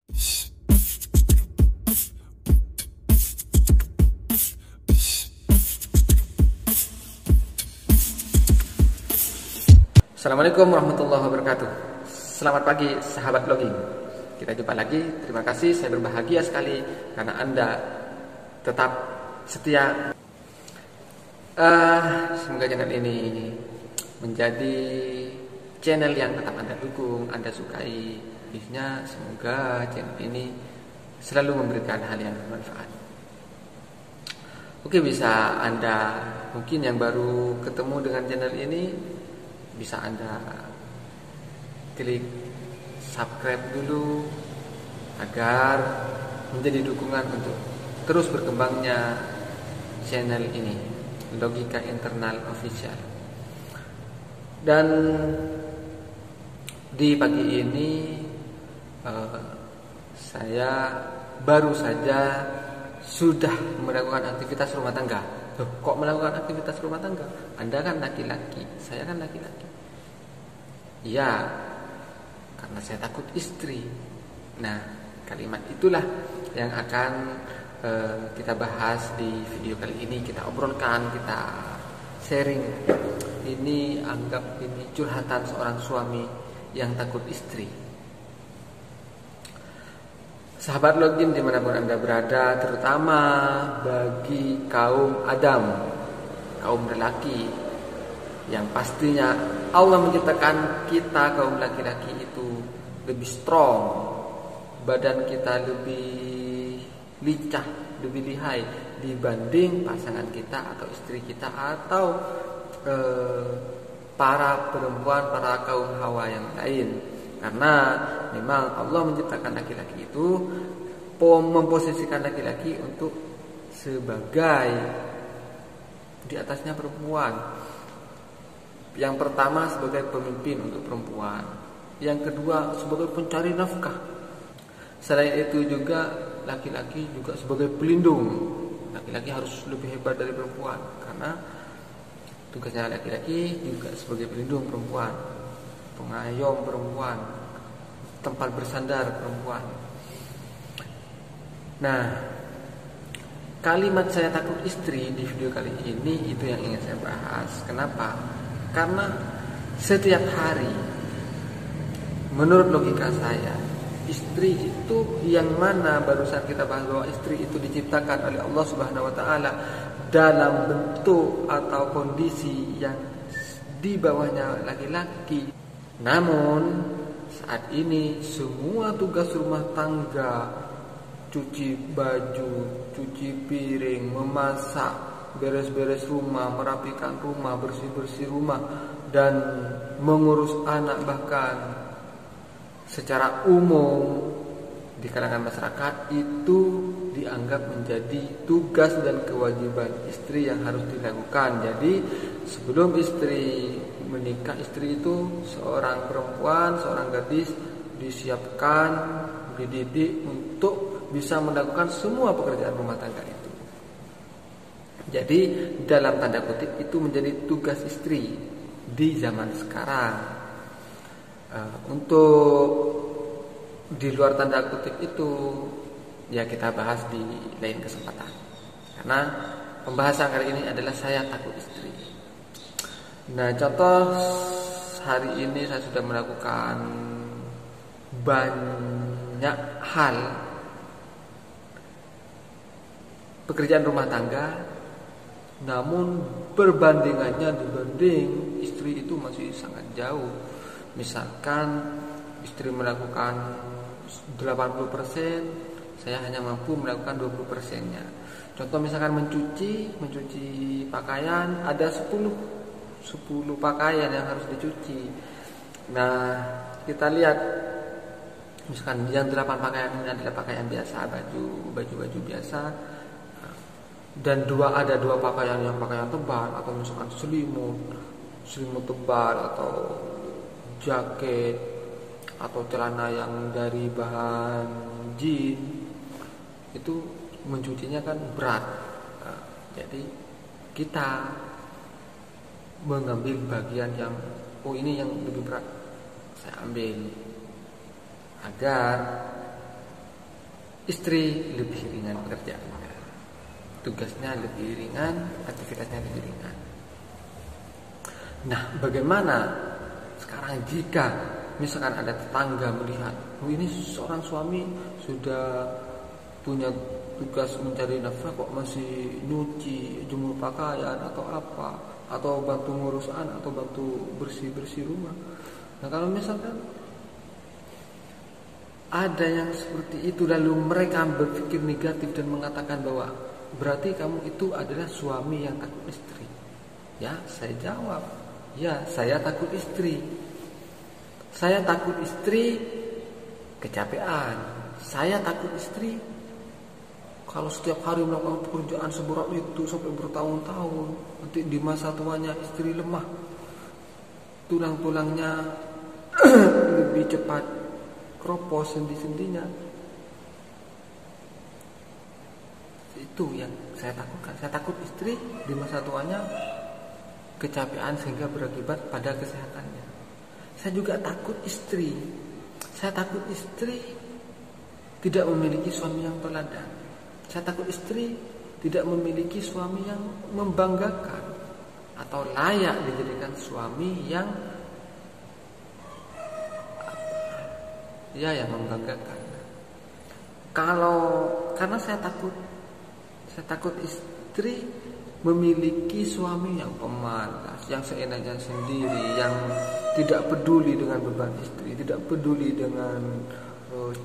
Assalamualaikum warahmatullahi wabarakatuh. Selamat pagi sahabat blogging. Kita jumpa lagi. Terima kasih, saya berbahagia sekali karena Anda tetap setia. Semoga channel ini menjadi channel yang tetap Anda dukung, Anda sukai. Bisnya semoga channel ini selalu memberikan hal yang bermanfaat. Oke, bisa Anda mungkin yang baru ketemu dengan channel ini, bisa Anda klik subscribe dulu agar menjadi dukungan untuk terus berkembangnya channel ini, Logika Internal Official. Dan di pagi ini saya baru saja sudah melakukan aktivitas rumah tangga. Loh, kok melakukan aktivitas rumah tangga? Anda kan laki-laki, saya kan laki-laki. Ya, karena saya takut istri. Nah, kalimat itulah yang akan kita bahas di video kali ini. Kita obrolkan, kita sharing. Ini anggap ini curhatan seorang suami yang takut istri. Sahabat login dimanapun Anda berada, terutama bagi kaum Adam, kaum lelaki, yang pastinya Allah menciptakan kita kaum laki-laki itu lebih strong, badan kita lebih lincah, lebih lihai dibanding pasangan kita atau istri kita atau para perempuan, para kaum Hawa yang lain. Karena memang Allah menciptakan laki-laki itu, memposisikan laki-laki untuk sebagai di atasnya perempuan. Yang pertama sebagai pemimpin untuk perempuan, yang kedua sebagai pencari nafkah. Selain itu juga laki-laki juga sebagai pelindung. Laki-laki harus lebih hebat dari perempuan, karena tugasnya laki-laki juga sebagai pelindung perempuan, pengayom perempuan, tempat bersandar perempuan. Nah, kalimat saya takut istri di video kali ini itu yang ingin saya bahas. Kenapa? Karena setiap hari menurut logika saya, istri itu yang mana barusan kita bahas bahwa istri itu diciptakan oleh Allah Subhanahu wa taala dalam bentuk atau kondisi yang di bawahnya laki-laki. Namun saat ini semua tugas rumah tangga, cuci baju, cuci piring, memasak, beres-beres rumah, merapikan rumah, bersih-bersih rumah, dan mengurus anak, bahkan secara umum di kalangan masyarakat itu dianggap menjadi tugas dan kewajiban istri yang harus dilakukan. Jadi sebelum istri menikah, istri itu seorang perempuan, seorang gadis disiapkan, dididik untuk bisa melakukan semua pekerjaan rumah tangga itu. Jadi dalam tanda kutip itu menjadi tugas istri di zaman sekarang. Untuk di luar tanda kutip itu ya kita bahas di lain kesempatan. Karena pembahasan kali ini adalah saya takut istri. Nah, contoh hari ini saya sudah melakukan banyak hal pekerjaan rumah tangga, namun perbandingannya dibanding istri itu masih sangat jauh. Misalkan istri melakukan 80%, saya hanya mampu melakukan 20%-nya. Contoh misalkan mencuci pakaian, ada 10 pakaian yang harus dicuci. Nah, kita lihat misalkan yang 8 pakaian ini adalah pakaian biasa, baju biasa, dan ada dua pakaian yang pakaian tebal, atau misalkan selimut tebal, atau jaket, atau celana yang dari bahan jin, itu mencucinya kan berat. Jadi kita mengambil bagian yang ini yang lebih berat, saya ambil agar istri lebih ringan pekerjaannya, tugasnya lebih ringan, aktivitasnya lebih ringan. Nah, bagaimana sekarang jika misalkan ada tetangga melihat, ini seorang suami sudah punya tugas mencari nafkah kok masih nyuci, jemur pakaian atau apa, atau bantu ngurus anak, atau bantu bersih-bersih rumah. Nah, kalau misalkan ada yang seperti itu lalu mereka berpikir negatif dan mengatakan bahwa berarti kamu itu adalah suami yang takut istri. Ya, saya jawab, ya, saya takut istri. Saya takut istri kecapean. Saya takut istri kalau setiap hari melakukan pekerjaan seberat itu sampai bertahun-tahun, nanti di masa tuanya istri lemah, tulang-tulangnya lebih cepat keropos sendi-sendinya. Itu yang saya takutkan. Saya takut istri di masa tuanya kecapean sehingga berakibat pada kesehatannya. Saya juga takut istri. Saya takut istri tidak memiliki suami yang teladan. Saya takut istri tidak memiliki suami yang membanggakan atau layak dijadikan suami yang yang membanggakan. Karena saya takut istri memiliki suami yang pemalas, yang seenaknya sendiri, yang tidak peduli dengan beban istri, tidak peduli dengan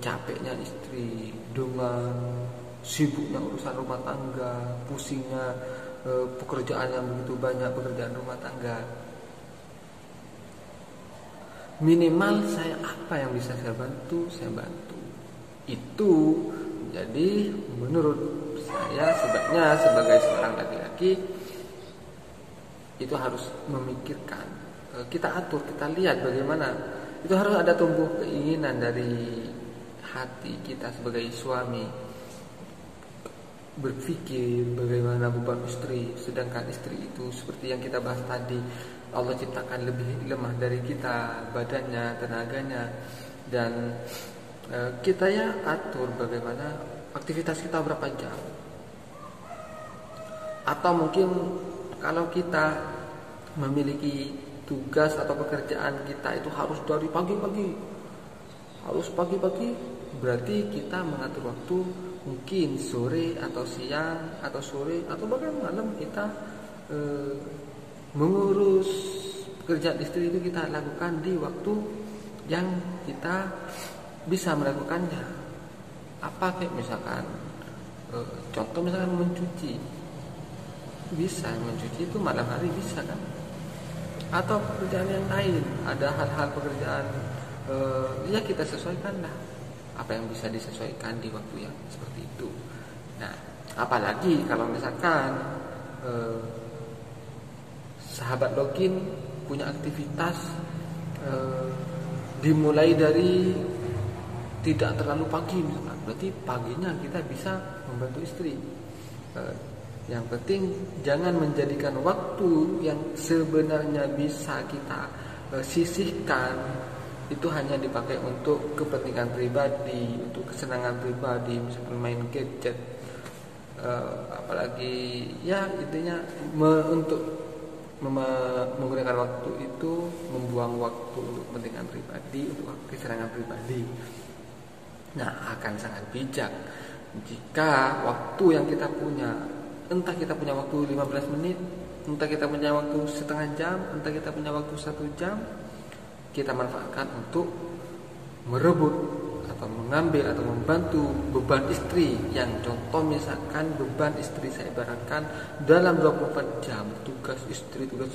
capeknya istri, dengan sibuknya urusan rumah tangga, pusingnya pekerjaan yang begitu banyak, pekerjaan rumah tangga. Minimal saya apa yang bisa saya bantu, saya bantu. Itu jadi menurut saya sebaiknya sebagai seorang laki-laki itu harus memikirkan, kita atur, kita lihat bagaimana. Itu harus ada tumbuh keinginan dari hati kita sebagai suami, berpikir bagaimana beban istri, sedangkan istri itu seperti yang kita bahas tadi, Allah ciptakan lebih lemah dari kita, badannya, tenaganya, dan kita atur bagaimana aktivitas kita berapa jam. Atau mungkin kalau kita memiliki tugas atau pekerjaan kita itu harus dari pagi-pagi, berarti kita mengatur waktu mungkin sore atau siang atau sore atau bahkan malam kita mengurus pekerjaan istri itu kita lakukan di waktu yang kita bisa melakukannya. Apa kayak misalkan contoh misalkan mencuci, bisa mencuci itu malam hari bisa kan, atau pekerjaan yang lain, ada hal-hal pekerjaan kita sesuaikan lah apa yang bisa disesuaikan di waktu yang seperti itu. Nah, apalagi kalau misalkan sahabat login punya aktivitas dimulai dari tidak terlalu pagi misalkan, berarti paginya kita bisa membantu istri. Yang penting jangan menjadikan waktu yang sebenarnya bisa kita sisihkan itu hanya dipakai untuk kepentingan pribadi, untuk kesenangan pribadi, misalkan main gadget, apalagi intinya untuk menggunakan waktu itu, membuang waktu untuk kepentingan pribadi, untuk kesenangan pribadi. Nah, akan sangat bijak jika waktu yang kita punya, entah kita punya waktu 15 menit, entah kita punya waktu setengah jam, entah kita punya waktu 1 jam, kita manfaatkan untuk merebut atau mengambil atau membantu beban istri. Yang contoh misalkan beban istri saya ibaratkan dalam 24 jam tugas istri, tugas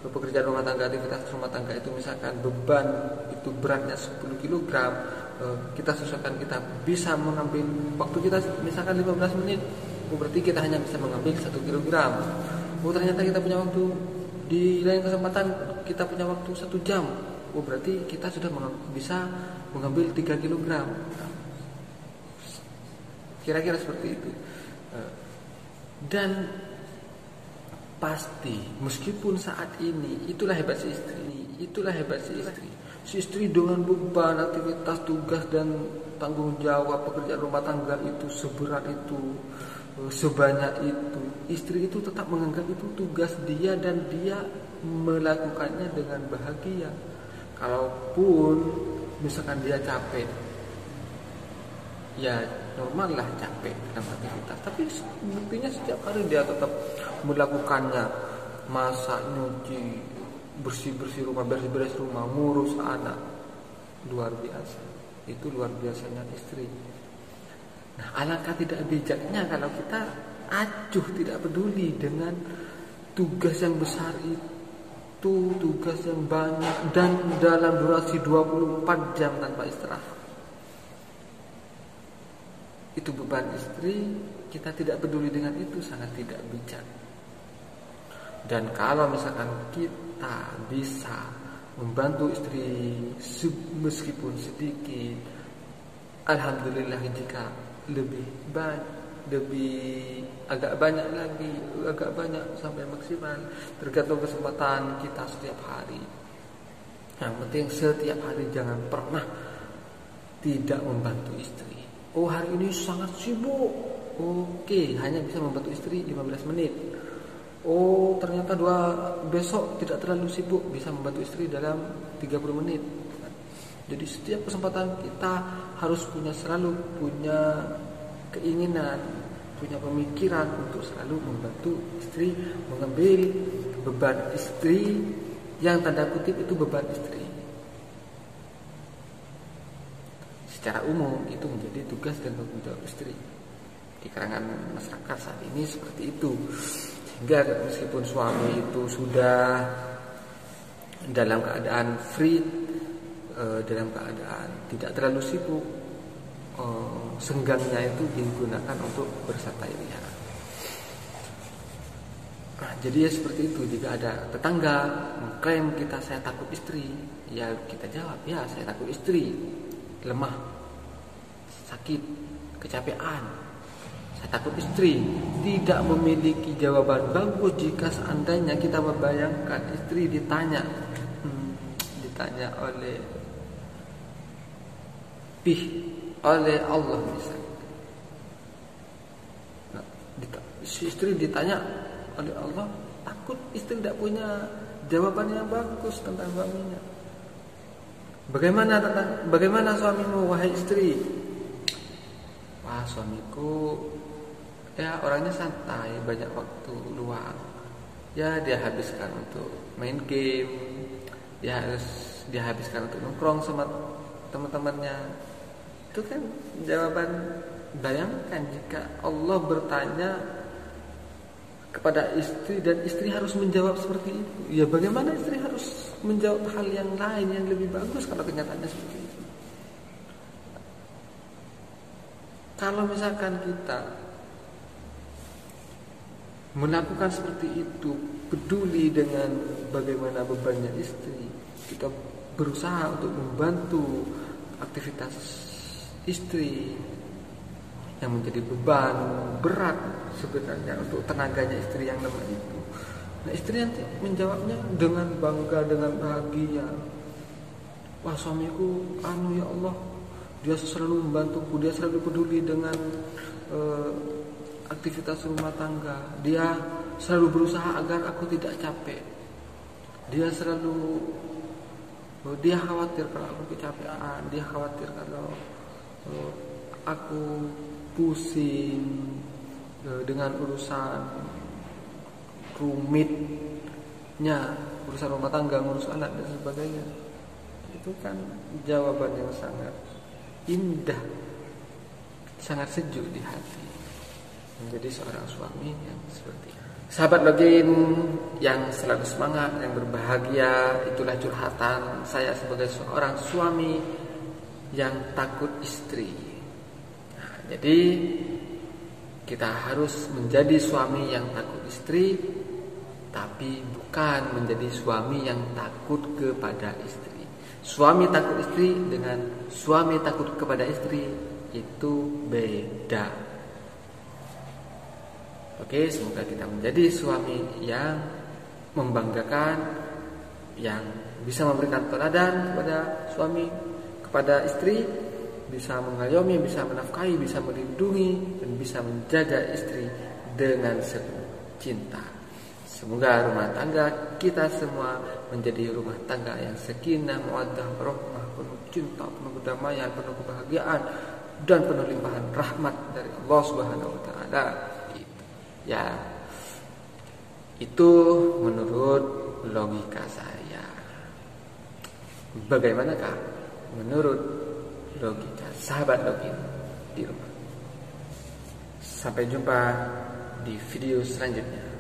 pekerjaan rumah tangga, aktivitas rumah tangga itu misalkan beban itu beratnya 10 kg, kita sesuaikan, kita bisa mengambil waktu kita misalkan 15 menit, berarti kita hanya bisa mengambil 1 kg. Ternyata kita punya waktu di lain kesempatan kita punya waktu 1 jam, berarti kita sudah bisa mengambil 3 kg. Kira-kira seperti itu. Dan pasti meskipun saat ini itulah hebat si istri, Si istri dengan beban aktivitas, tugas dan tanggung jawab pekerjaan rumah tangga itu seberat itu, sebanyak itu, istri itu tetap menganggap itu tugas dia dan dia melakukannya dengan bahagia. Kalaupun misalkan dia capek, ya normal lah capek dalam aktivitas, tapi buktinya setiap hari dia tetap melakukannya. Masak, nyuci, bersih-bersih rumah, beres-beres rumah, ngurus anak. Luar biasa. Itu luar biasanya istri. Nah, alangkah tidak bijaknya kalau kita acuh tidak peduli dengan tugas yang besar itu, tugas yang banyak dan dalam durasi 24 jam tanpa istirahat. Itu beban istri, kita tidak peduli dengan itu, sangat tidak bijak. Dan kalau misalkan kita bisa membantu istri meskipun sedikit, alhamdulillah. Jika lebih agak banyak lagi, agak banyak sampai maksimal, tergantung kesempatan kita setiap hari. Yang penting setiap hari jangan pernah tidak membantu istri. Oh, hari ini sangat sibuk. Oke, hanya bisa membantu istri 15 menit. Oh, ternyata besok tidak terlalu sibuk, bisa membantu istri dalam 30 menit. Jadi setiap kesempatan kita harus selalu punya keinginan, punya pemikiran untuk selalu membantu istri, mengambil beban istri yang tanda kutip itu beban istri. Secara umum itu menjadi tugas dan tanggung jawab istri. Di kalangan masyarakat saat ini seperti itu. Sehingga meskipun suami itu sudah dalam keadaan free, dalam keadaan tidak terlalu sibuk, senggangnya itu digunakan untuk bersantai ria. Nah, jadi ya seperti itu. Jika ada tetangga mengklaim saya takut istri, ya kita jawab, ya saya takut istri lemah, sakit, kecapean. Saya takut istri. Tidak memiliki jawaban bagus jika seandainya kita membayangkan istri ditanya oleh Allah misalnya. Nah, si istri ditanya oleh Allah, takut istri tidak punya jawaban yang bagus tentang suaminya. Bagaimana suamimu wahai istri? Wah, suamiku ya orangnya santai, banyak waktu luang. Ya dia habiskan untuk main game, dia habiskan untuk nongkrong sama teman-temannya. Itu kan jawaban. Bayangkan jika Allah bertanya kepada istri dan istri harus menjawab seperti itu. Ya bagaimana istri harus menjawab hal yang lain yang lebih bagus kalau kenyataannya seperti itu. Kalau misalkan kita melakukan seperti itu, peduli dengan bagaimana bebannya istri, kita berusaha untuk membantu aktivitas istri yang menjadi beban berat sebenarnya untuk tenaganya istri yang lemah itu. Nah, istri nanti menjawabnya dengan bangga, dengan bahagia. Wah, suamiku ya Allah, dia selalu membantuku, dia selalu peduli dengan aktivitas rumah tangga. Dia selalu berusaha agar aku tidak capek. Dia khawatir kalau aku kecapean. Dia khawatir kalau aku pusing dengan urusan rumitnya, urusan rumah tangga, ngurus anak dan sebagainya. Itu kan jawaban yang sangat indah, sangat sejuk di hati. Menjadi seorang suami yang seperti itu. Sahabat Login yang selalu semangat, yang berbahagia, itulah curhatan saya sebagai seorang suami yang takut istri. Nah, jadi kita harus menjadi suami yang takut istri, tapi bukan menjadi suami yang takut kepada istri. Suami takut istri dengan suami takut kepada istri itu beda. Oke, semoga kita menjadi suami yang membanggakan, yang bisa memberikan teladan kepada suami, kepada istri, bisa mengayomi, bisa menafkahi, bisa melindungi, dan bisa menjaga istri dengan sepenuh cinta. Semoga rumah tangga kita semua menjadi rumah tangga yang sakinah, mawaddah, rahmah, penuh cinta, penuh kedamaian, penuh kebahagiaan, dan penuh limpahan rahmat dari Allah Subhanahu wa taala. Ya, itu menurut logika saya. Bagaimanakah menurut logika sahabat login di rumah? Sampai jumpa di video selanjutnya.